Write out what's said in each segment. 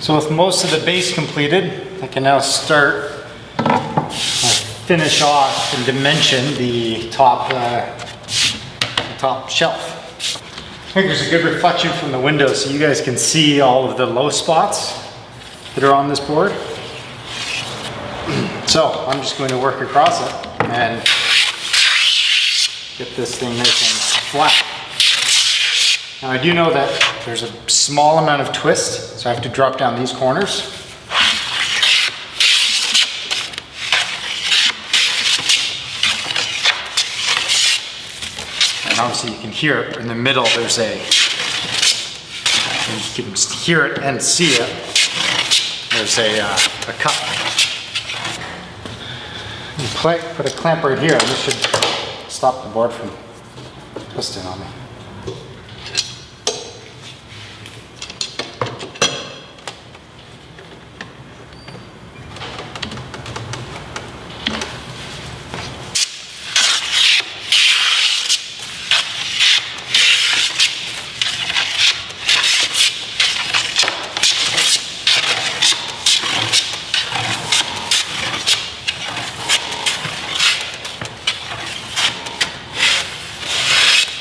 So with most of the base completed, I can now start finish off and dimension the top shelf. I think there's a good reflection from the window so you guys can see all of the low spots that are on this board. So I'm just going to work across it and get this thing nice and flat. Now I do know that there's a small amount of twist, so I have to drop down these corners. And obviously you can hear it in the middle. There's you can hear it and see it. There's a cut. Put a clamp right here, and this should stop the board from twisting on me.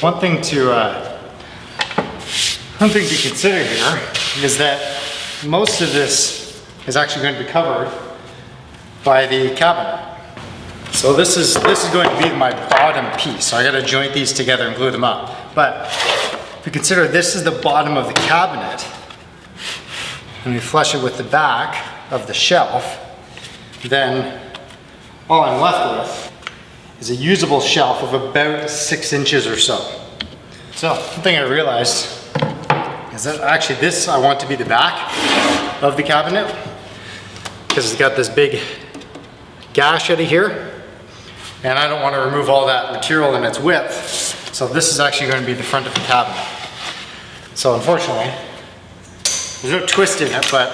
One thing to consider here is that most of this is actually going to be covered by the cabinet. So this is going to be my bottom piece. So I got to joint these together and glue them up. But if you consider this is the bottom of the cabinet, and we flush it with the back of the shelf, then all I'm left with is a usable shelf of about 6 inches or so. So one thing I realized is that actually this I want to be the back of the cabinet because it's got this big gash out of here and I don't want to remove all that material in its width. So this is actually going to be the front of the cabinet. So unfortunately, there's no twist in it, but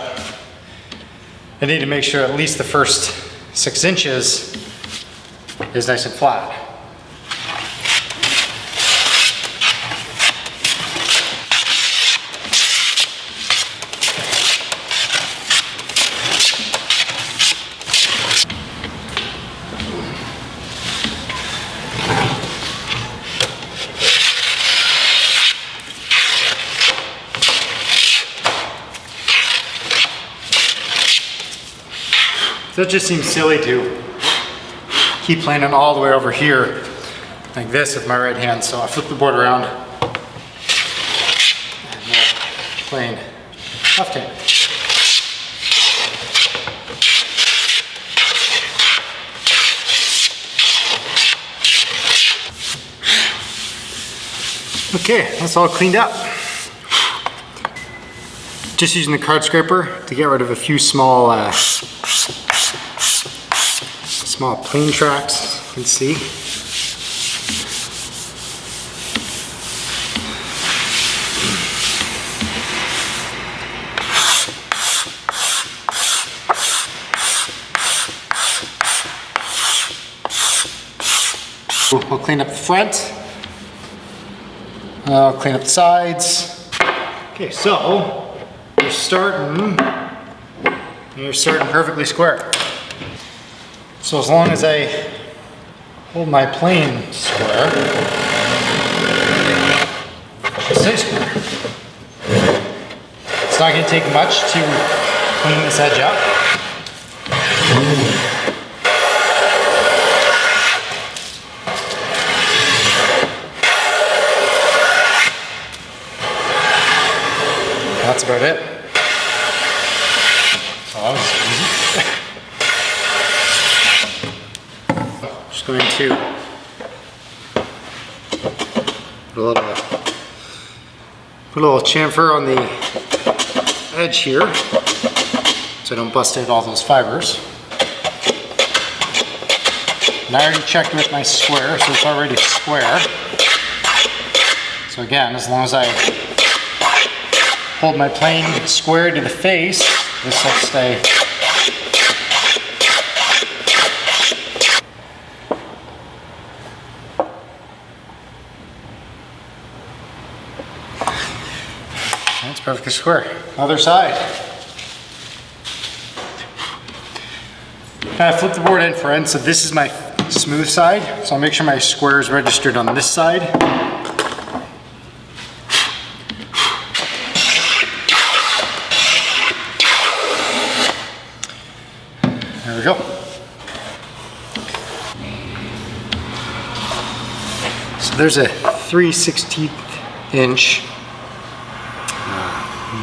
I need to make sure at least the first 6 inches is nice and flat. So it just seems silly to keep planing all the way over here like this with my right hand. So I flip the board around and plane left hand. Okay, that's all cleaned up. Just using the card scraper to get rid of a few small plane tracks, you can see. I'll clean up the front. I'll clean up the sides. Okay, so you're starting perfectly square. So as long as I hold my plane square, it stays square. It's not going to take much to clean this edge up. That's about it. Oh, that was easy. Just going to put a little chamfer on the edge here so I don't bust out all those fibers. And I already checked with my square, so it's already square. So again, as long as I hold my plane square to the face, this will stay. That's perfectly square. Other side. I flip the board end for end, so this is my smooth side. So I'll make sure my square is registered on this side. There we go. So there's a 3/16 inch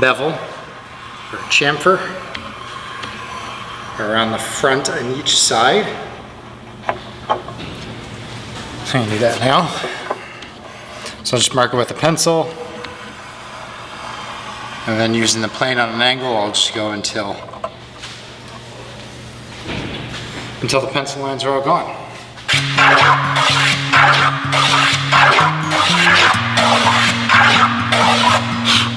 bevel or chamfer around the front and each side. So I'm gonna do that now. So I'll just mark it with a pencil. And then using the plane on an angle, I'll just go until the pencil lines are all gone.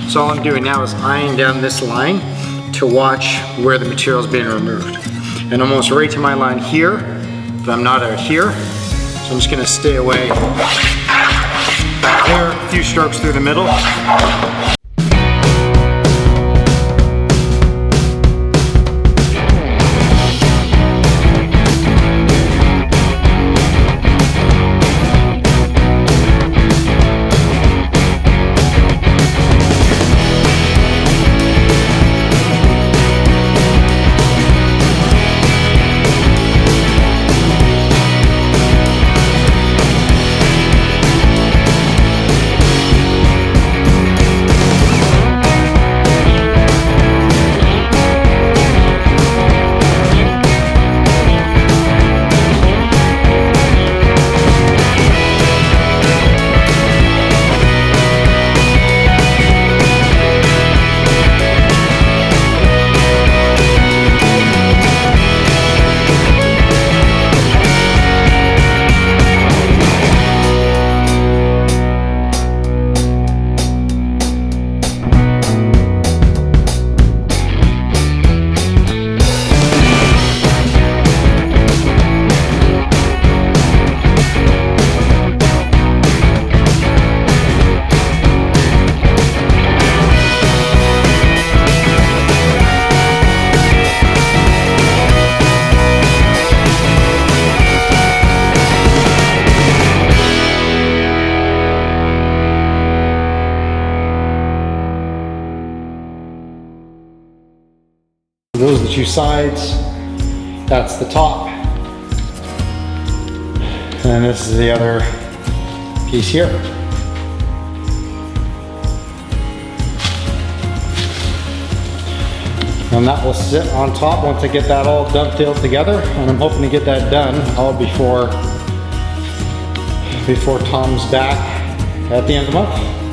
So all I'm doing now is eyeing down this line to watch where the material is being removed. And almost right to my line here, but I'm not out here. So I'm just gonna stay away back there, a few strokes through the middle. Those are the two sides. That's the top. And this is the other piece here. And that will sit on top once I get that all dovetailed together. And I'm hoping to get that done all before Tom's back at the end of the month.